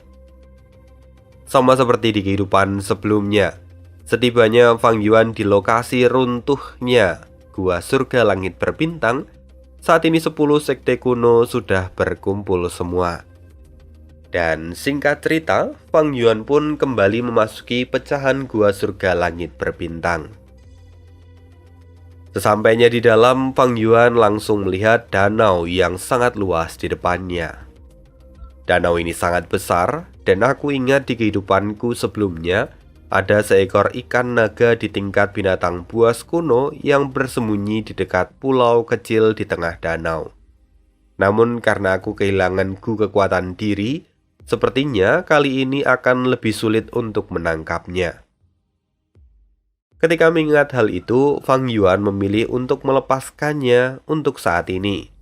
Sama seperti di kehidupan sebelumnya, setibanya Fang Yuan di lokasi runtuhnya Gua Surga Langit Berbintang, saat ini 10 sekte kuno sudah berkumpul semua. Dan singkat cerita, Fang Yuan pun kembali memasuki pecahan Gua Surga Langit Berbintang. Sesampainya di dalam, Fang Yuan langsung melihat danau yang sangat luas di depannya. Danau ini sangat besar, dan aku ingat di kehidupanku sebelumnya, ada seekor ikan naga di tingkat binatang buas kuno yang bersembunyi di dekat pulau kecil di tengah danau. Namun karena aku kehilangan kekuatan diri, sepertinya kali ini akan lebih sulit untuk menangkapnya. Ketika mengingat hal itu, Fang Yuan memilih untuk melepaskannya untuk saat ini.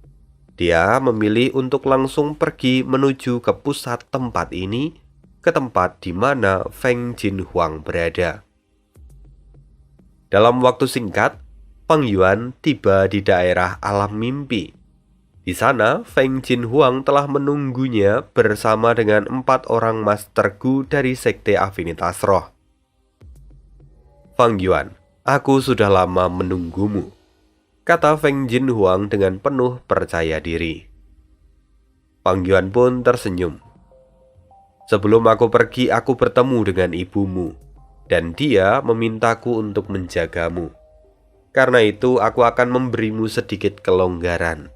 Dia memilih untuk langsung pergi menuju ke pusat tempat ini, ke tempat di mana Feng Jinhuang berada. Dalam waktu singkat, Fang Yuan tiba di daerah alam mimpi. Di sana, Feng Jinhuang telah menunggunya bersama dengan 4 orang Master Gu dari Sekte Afinitas Roh. Fang Yuan, aku sudah lama menunggumu, kata Feng Jinhuang dengan penuh percaya diri. Fang Yuan pun tersenyum. Sebelum aku pergi, aku bertemu dengan ibumu, dan dia memintaku untuk menjagamu. Karena itu, aku akan memberimu sedikit kelonggaran.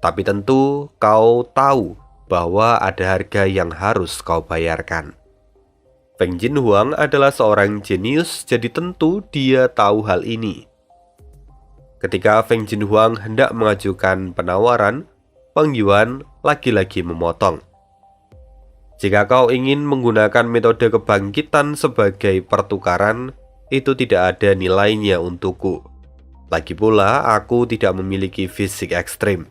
Tapi tentu kau tahu bahwa ada harga yang harus kau bayarkan. Feng Jinhuang adalah seorang jenius, jadi tentu dia tahu hal ini. Ketika Feng Jinhuang hendak mengajukan penawaran, Fang Yuan lagi-lagi memotong. Jika kau ingin menggunakan metode kebangkitan sebagai pertukaran, itu tidak ada nilainya untukku. Lagi pula, aku tidak memiliki fisik ekstrim.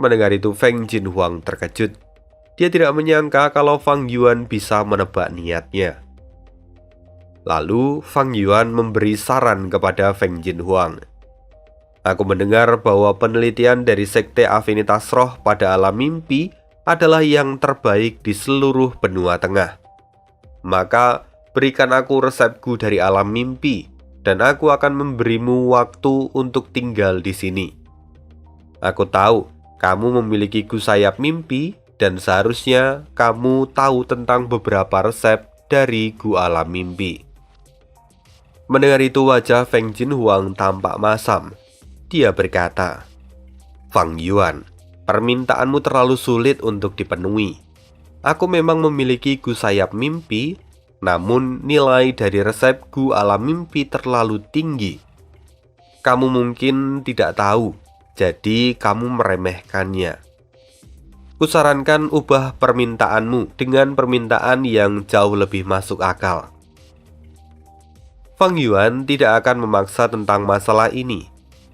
Mendengar itu, Feng Jinhuang terkejut. Dia tidak menyangka kalau Fang Yuan bisa menebak niatnya. Lalu, Fang Yuan memberi saran kepada Feng Jinhuang. Aku mendengar bahwa penelitian dari Sekte Afinitas Roh pada alam mimpi adalah yang terbaik di seluruh benua tengah. Maka, berikan aku resepku dari alam mimpi, dan aku akan memberimu waktu untuk tinggal di sini. Aku tahu kamu memiliki gu sayap mimpi, dan seharusnya kamu tahu tentang beberapa resep dari gu alam mimpi. Mendengar itu, wajah Feng Jinhuang tampak masam. Dia berkata, Fang Yuan, permintaanmu terlalu sulit untuk dipenuhi. Aku memang memiliki gu sayap mimpi, namun nilai dari resep gu alam mimpi terlalu tinggi. Kamu mungkin tidak tahu, jadi kamu meremehkannya. Kusarankan ubah permintaanmu dengan permintaan yang jauh lebih masuk akal. Fang Yuan tidak akan memaksa tentang masalah ini.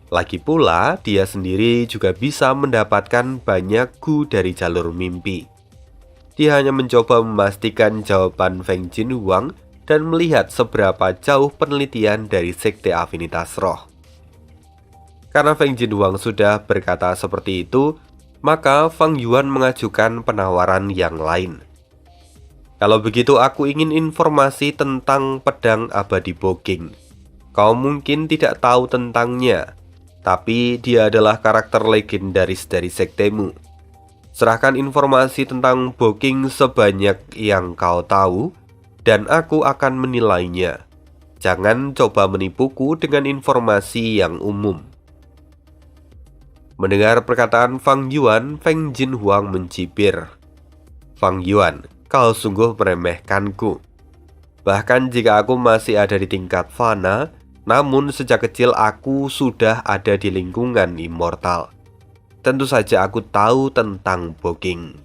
Lagi pula, dia sendiri juga bisa mendapatkan banyak gu dari jalur mimpi. Dia hanya mencoba memastikan jawaban Feng Jinhuang dan melihat seberapa jauh penelitian dari Sekte Afinitas Roh. Karena Feng Jinhuang sudah berkata seperti itu, maka Fang Yuan mengajukan penawaran yang lain. Kalau begitu, aku ingin informasi tentang pedang abadi Boging. Kau mungkin tidak tahu tentangnya, tapi dia adalah karakter legendaris dari sektemu. Serahkan informasi tentang Boging sebanyak yang kau tahu, dan aku akan menilainya. Jangan coba menipuku dengan informasi yang umum. Mendengar perkataan Fang Yuan, Feng Jinhuang mencibir. Fang Yuan, kau sungguh meremehkanku. Bahkan jika aku masih ada di tingkat fana, namun sejak kecil aku sudah ada di lingkungan immortal. Tentu saja aku tahu tentang Boging.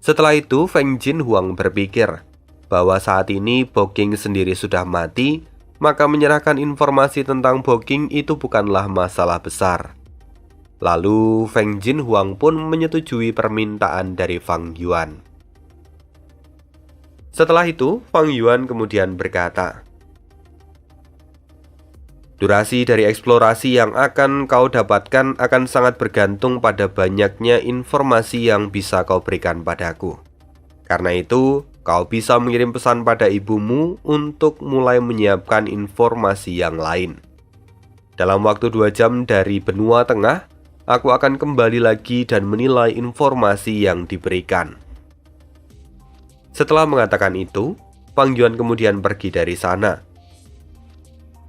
Setelah itu, Feng Jinhuang berpikir bahwa saat ini Boging sendiri sudah mati, maka menyerahkan informasi tentang Boging itu bukanlah masalah besar. Lalu Feng Jinhuang pun menyetujui permintaan dari Fang Yuan. Setelah itu, Fang Yuan kemudian berkata, Durasi dari eksplorasi yang akan kau dapatkan akan sangat bergantung pada banyaknya informasi yang bisa kau berikan padaku. Karena itu, kau bisa mengirim pesan pada ibumu untuk mulai menyiapkan informasi yang lain. Dalam waktu 2 jam dari benua tengah, aku akan kembali lagi dan menilai informasi yang diberikan. Setelah mengatakan itu, Fang Yuan kemudian pergi dari sana.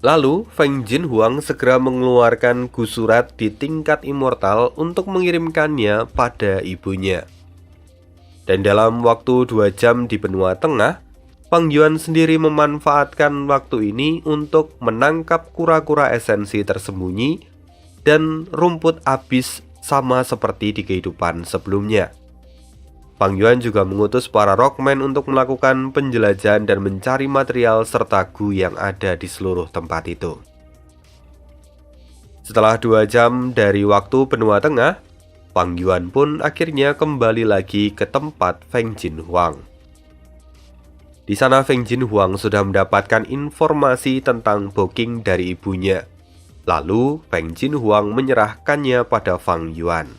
Lalu, Feng Jinhuang segera mengeluarkan gusurat di tingkat immortal untuk mengirimkannya pada ibunya. Dan dalam waktu 2 jam di benua tengah, Fang Yuan sendiri memanfaatkan waktu ini untuk menangkap kura-kura esensi tersembunyi dan rumput abis sama seperti di kehidupan sebelumnya. Fang Yuan juga mengutus para rockman untuk melakukan penjelajahan dan mencari material serta gu yang ada di seluruh tempat itu. Setelah 2 jam dari waktu benua tengah, Fang Yuan pun akhirnya kembali lagi ke tempat Feng Jinhuang. Di sana Feng Jinhuang sudah mendapatkan informasi tentang booking dari ibunya. Lalu Feng Jinhuang menyerahkannya pada Fang Yuan.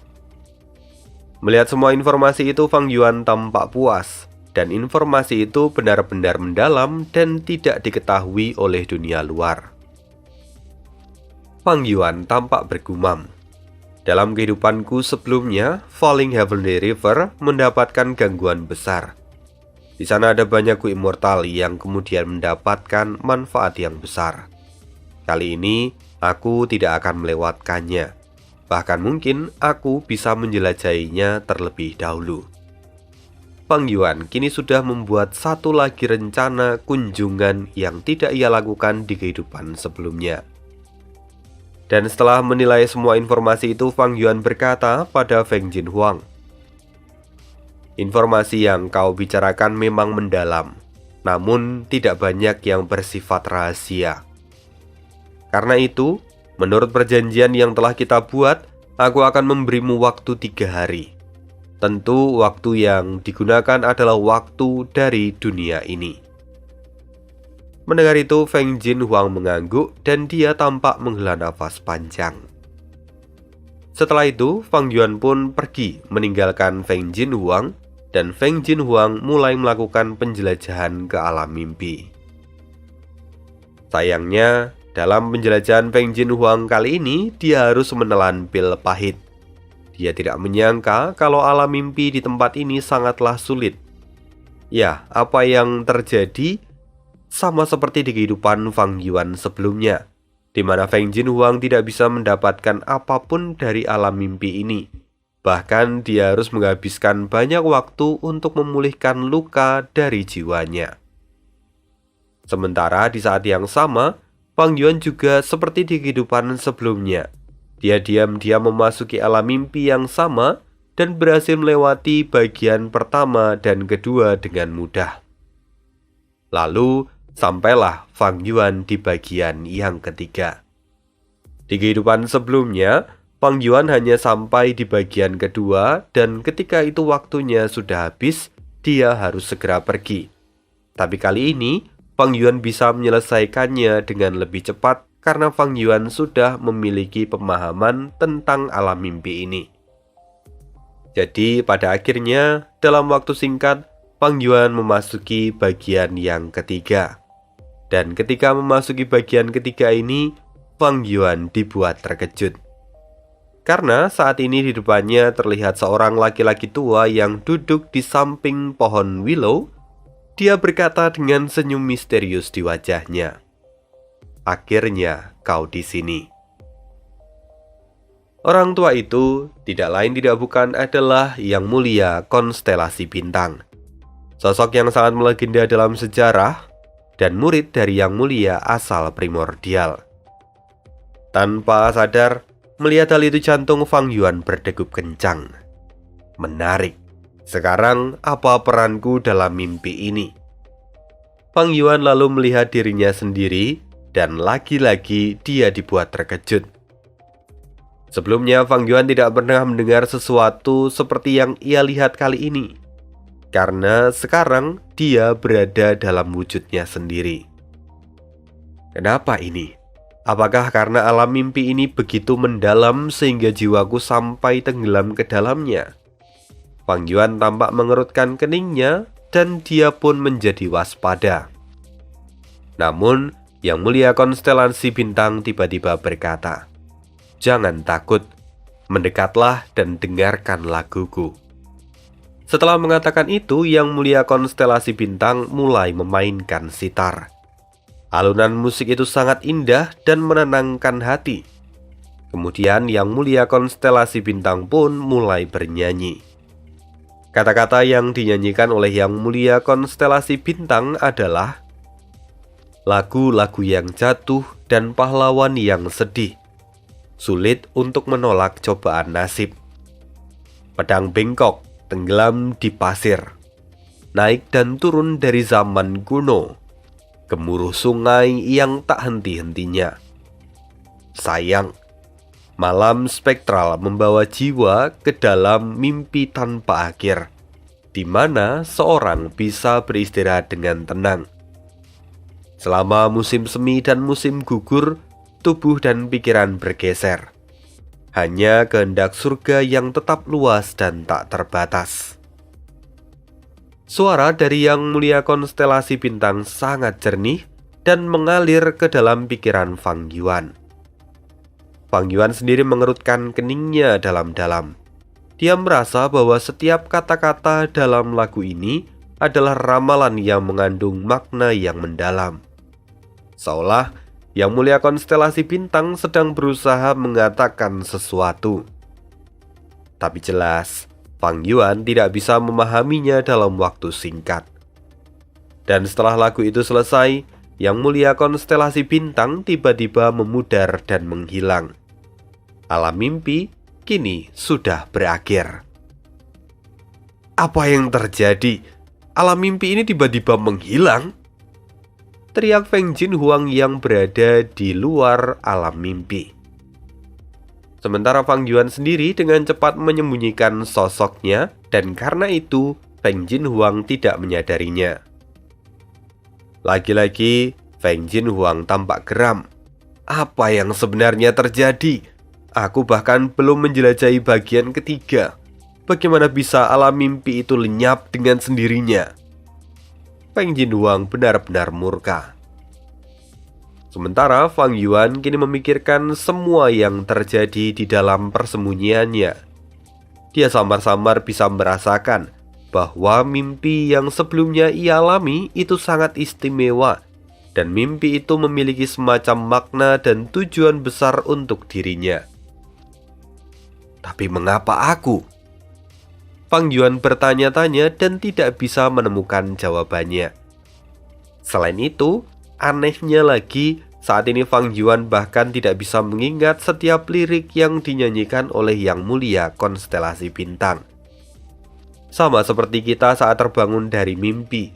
Melihat semua informasi itu, Fang Yuan tampak puas, dan informasi itu benar-benar mendalam dan tidak diketahui oleh dunia luar. Fang Yuan tampak bergumam. Dalam kehidupanku sebelumnya, Falling Heavenly River mendapatkan gangguan besar. Di sana ada banyak gu immortal yang kemudian mendapatkan manfaat yang besar. Kali ini, aku tidak akan melewatkannya. Bahkan mungkin aku bisa menjelajahinya terlebih dahulu. Fang Yuan kini sudah membuat satu lagi rencana kunjungan yang tidak ia lakukan di kehidupan sebelumnya. Dan setelah menilai semua informasi itu, Fang Yuan berkata pada Feng Jinhuang, "Informasi yang kau bicarakan memang mendalam, namun tidak banyak yang bersifat rahasia. Karena itu, menurut perjanjian yang telah kita buat, aku akan memberimu waktu 3 hari. Tentu waktu yang digunakan adalah waktu dari dunia ini." Mendengar itu, Feng Jinhuang mengangguk dan dia tampak menghela nafas panjang. Setelah itu, Fang Yuan pun pergi meninggalkan Feng Jinhuang, dan Feng Jinhuang mulai melakukan penjelajahan ke alam mimpi. Sayangnya, dalam penjelajahan Feng Jinhuang kali ini, dia harus menelan pil pahit. Dia tidak menyangka kalau alam mimpi di tempat ini sangatlah sulit. Ya, apa yang terjadi sama seperti di kehidupan Fang Yuan sebelumnya, di mana Feng Jinhuang tidak bisa mendapatkan apapun dari alam mimpi ini. Bahkan dia harus menghabiskan banyak waktu untuk memulihkan luka dari jiwanya. Sementara di saat yang sama, Fang Yuan juga seperti di kehidupan sebelumnya. Dia diam-diam memasuki alam mimpi yang sama dan berhasil melewati bagian pertama dan kedua dengan mudah. Lalu, sampailah Fang Yuan di bagian yang ketiga. Di kehidupan sebelumnya, Fang Yuan hanya sampai di bagian kedua dan ketika itu waktunya sudah habis, dia harus segera pergi. Tapi kali ini, Fang Yuan bisa menyelesaikannya dengan lebih cepat karena Fang Yuan sudah memiliki pemahaman tentang alam mimpi ini. Jadi pada akhirnya, dalam waktu singkat, Fang Yuan memasuki bagian yang ketiga. Dan ketika memasuki bagian ketiga ini, Fang Yuan dibuat terkejut. Karena saat ini di depannya terlihat seorang laki-laki tua yang duduk di samping pohon willow. Dia berkata dengan senyum misterius di wajahnya, "Akhirnya kau di sini." Orang tua itu tidak lain tidak bukan adalah Yang Mulia Konstelasi Bintang. Sosok yang sangat melegenda dalam sejarah dan murid dari Yang Mulia asal primordial. Tanpa sadar, melihat hal itu jantung Fang Yuan berdegup kencang. Menarik. Sekarang apa peranku dalam mimpi ini? Fang Yuan lalu melihat dirinya sendiri dan lagi-lagi dia dibuat terkejut. Sebelumnya Fang Yuan tidak pernah mendengar sesuatu seperti yang ia lihat kali ini. Karena sekarang dia berada dalam wujudnya sendiri. Kenapa ini? Apakah karena alam mimpi ini begitu mendalam sehingga jiwaku sampai tenggelam ke dalamnya? Fang Yuan tampak mengerutkan keningnya dan dia pun menjadi waspada. Namun, Yang Mulia Konstelasi Bintang tiba-tiba berkata, "Jangan takut, mendekatlah dan dengarkan laguku." Setelah mengatakan itu, Yang Mulia Konstelasi Bintang mulai memainkan sitar. Alunan musik itu sangat indah dan menenangkan hati. Kemudian Yang Mulia Konstelasi Bintang pun mulai bernyanyi. Kata-kata yang dinyanyikan oleh Yang Mulia Konstelasi Bintang adalah lagu-lagu yang jatuh dan pahlawan yang sedih, sulit untuk menolak cobaan nasib. Pedang bengkok tenggelam di pasir, naik dan turun dari zaman kuno, gemuruh sungai yang tak henti-hentinya. Sayang, malam spektral membawa jiwa ke dalam mimpi tanpa akhir, di mana seorang bisa beristirahat dengan tenang. Selama musim semi dan musim gugur, tubuh dan pikiran bergeser. Hanya kehendak surga yang tetap luas dan tak terbatas. Suara dari Yang Mulia Konstelasi Bintang sangat jernih dan mengalir ke dalam pikiran Fang Yuan. Fang Yuan sendiri mengerutkan keningnya dalam-dalam. Dia merasa bahwa setiap kata-kata dalam lagu ini adalah ramalan yang mengandung makna yang mendalam. Seolah Yang Mulia Konstelasi Bintang sedang berusaha mengatakan sesuatu. Tapi jelas, Fang Yuan tidak bisa memahaminya dalam waktu singkat. Dan setelah lagu itu selesai, Yang Mulia Konstelasi Bintang tiba-tiba memudar dan menghilang. Alam mimpi kini sudah berakhir. Apa yang terjadi? Alam mimpi ini tiba-tiba menghilang? Teriak Feng Jinhuang yang berada di luar alam mimpi. Sementara Fang Yuan sendiri dengan cepat menyembunyikan sosoknya, dan karena itu Feng Jinhuang tidak menyadarinya. Lagi-lagi Feng Jinhuang tampak geram. Apa yang sebenarnya terjadi? Aku bahkan belum menjelajahi bagian ketiga. Bagaimana bisa alam mimpi itu lenyap dengan sendirinya? Feng Jinhuang benar-benar murka. Sementara Fang Yuan kini memikirkan semua yang terjadi di dalam persembunyiannya. Dia samar-samar bisa merasakan bahwa mimpi yang sebelumnya ia alami itu sangat istimewa, dan mimpi itu memiliki semacam makna dan tujuan besar untuk dirinya. Tapi mengapa aku? Fang Yuan bertanya-tanya dan tidak bisa menemukan jawabannya. Selain itu, anehnya lagi, saat ini Fang Yuan bahkan tidak bisa mengingat setiap lirik yang dinyanyikan oleh Yang Mulia Konstelasi Bintang. Sama seperti kita saat terbangun dari mimpi.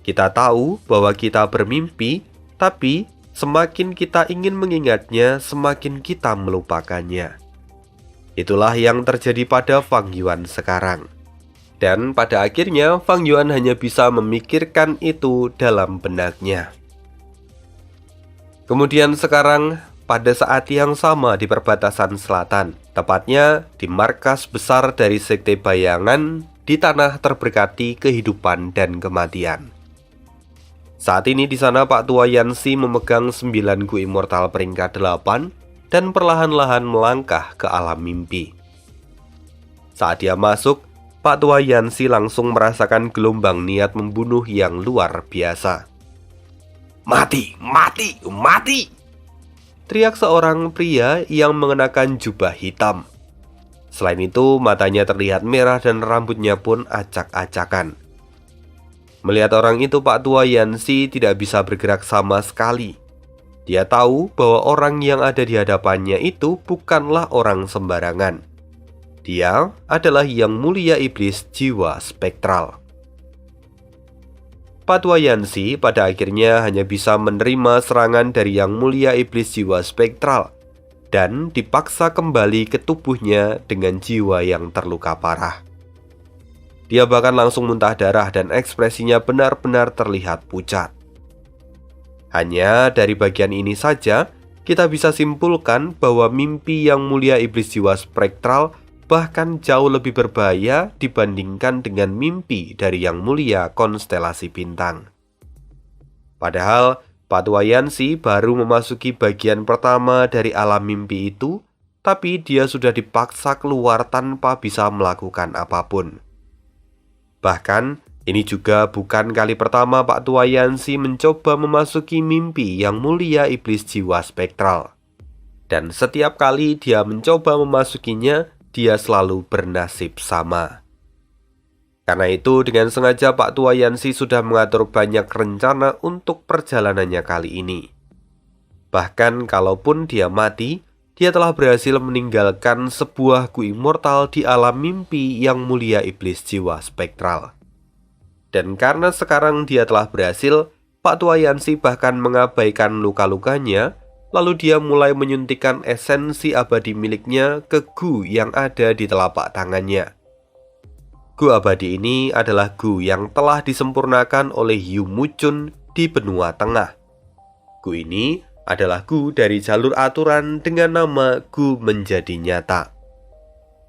Kita tahu bahwa kita bermimpi, tapi semakin kita ingin mengingatnya, semakin kita melupakannya. Itulah yang terjadi pada Fang Yuan sekarang. Dan pada akhirnya Fang Yuan hanya bisa memikirkan itu dalam benaknya. Kemudian sekarang, pada saat yang sama di perbatasan selatan, tepatnya di markas besar dari Sekte Bayangan di tanah terberkati kehidupan dan kematian. Saat ini di sana Pak Tua Yansi memegang 9 Gu Immortal peringkat 8 dan perlahan-lahan melangkah ke alam mimpi. Saat dia masuk, Pak Tua Yansi langsung merasakan gelombang niat membunuh yang luar biasa. "Mati, mati, mati!" teriak seorang pria yang mengenakan jubah hitam. Selain itu, matanya terlihat merah dan rambutnya pun acak-acakan. Melihat orang itu, Pak Tua Yansi tidak bisa bergerak sama sekali. Dia tahu bahwa orang yang ada di hadapannya itu bukanlah orang sembarangan. Dia adalah Yang Mulia Iblis Jiwa Spektral. Pak Tua Yansi pada akhirnya hanya bisa menerima serangan dari Yang Mulia Iblis Jiwa Spektral dan dipaksa kembali ke tubuhnya dengan jiwa yang terluka parah. Dia bahkan langsung muntah darah dan ekspresinya benar-benar terlihat pucat. Hanya dari bagian ini saja, kita bisa simpulkan bahwa mimpi yang mulia iblis jiwa spektral bahkan jauh lebih berbahaya dibandingkan dengan mimpi dari yang mulia konstelasi bintang. Padahal, Pak Tua Yansi baru memasuki bagian pertama dari alam mimpi itu, tapi dia sudah dipaksa keluar tanpa bisa melakukan apapun. Bahkan, ini juga bukan kali pertama Pak Tua Yansi mencoba memasuki mimpi yang mulia iblis jiwa spektral. Dan setiap kali dia mencoba memasukinya, dia selalu bernasib sama. Karena itu, dengan sengaja Pak Tua Yansi sudah mengatur banyak rencana untuk perjalanannya kali ini. Bahkan kalaupun dia mati, dia telah berhasil meninggalkan sebuah gua immortal di alam mimpi yang mulia iblis jiwa spektral. Dan karena sekarang dia telah berhasil, Pak Tua Yansi bahkan mengabaikan luka-lukanya, lalu dia mulai menyuntikkan esensi abadi miliknya ke Gu yang ada di telapak tangannya. Gu abadi ini adalah Gu yang telah disempurnakan oleh Yu Muchun di benua tengah. Gu ini adalah Gu dari jalur aturan dengan nama Gu menjadi nyata.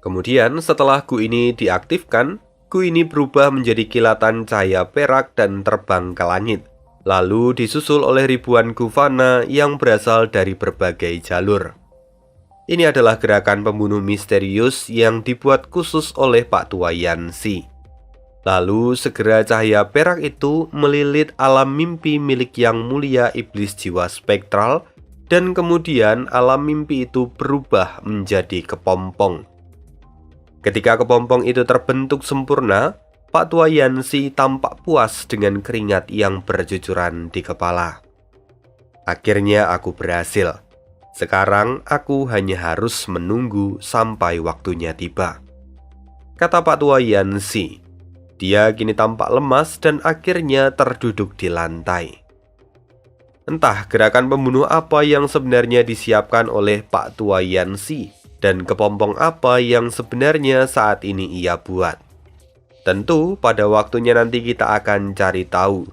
Kemudian setelah Gu ini diaktifkan, Gu ini berubah menjadi kilatan cahaya perak dan terbang ke langit, lalu disusul oleh ribuan Gu fana yang berasal dari berbagai jalur. Ini adalah gerakan pembunuh misterius yang dibuat khusus oleh Pak Tua Yansi. Lalu segera cahaya perak itu melilit alam mimpi milik yang mulia iblis jiwa spektral, dan kemudian alam mimpi itu berubah menjadi kepompong. Ketika kepompong itu terbentuk sempurna, Pak Tua Yansi tampak puas dengan keringat yang bercucuran di kepala. Akhirnya aku berhasil. Sekarang aku hanya harus menunggu sampai waktunya tiba, kata Pak Tua Yansi. Dia kini tampak lemas dan akhirnya terduduk di lantai. Entah gerakan pembunuh apa yang sebenarnya disiapkan oleh Pak Tua Yansi, dan kepompong apa yang sebenarnya saat ini ia buat. Tentu pada waktunya nanti kita akan cari tahu.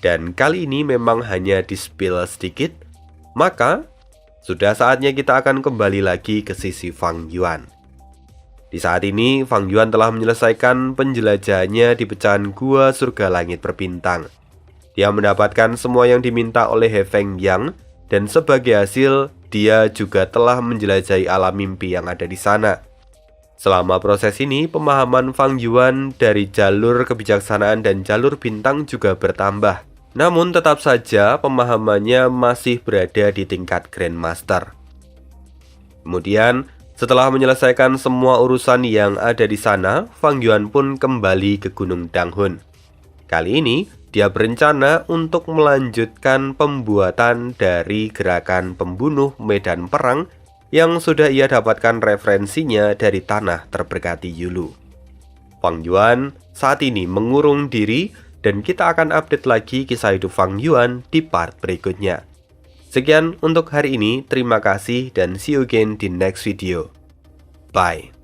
Dan kali ini memang hanya di-spill sedikit, maka sudah saatnya kita akan kembali lagi ke sisi Fang Yuan. Di saat ini, Fang Yuan telah menyelesaikan penjelajahannya di pecahan gua surga langit berbintang. Dia mendapatkan semua yang diminta oleh He Feng Yang, dan sebagai hasil, dia juga telah menjelajahi alam mimpi yang ada di sana. Selama proses ini, pemahaman Fang Yuan dari jalur kebijaksanaan dan jalur bintang juga bertambah. Namun tetap saja pemahamannya masih berada di tingkat Grandmaster. Kemudian, setelah menyelesaikan semua urusan yang ada di sana, Fang Yuan pun kembali ke Gunung Danghun. Kali ini, dia berencana untuk melanjutkan pembuatan dari gerakan pembunuh medan perang yang sudah ia dapatkan referensinya dari tanah terberkati Yulu. Fang Yuan saat ini mengurung diri, dan kita akan update lagi kisah hidup Fang Yuan di part berikutnya. Sekian untuk hari ini, terima kasih dan see you again di next video. Bye.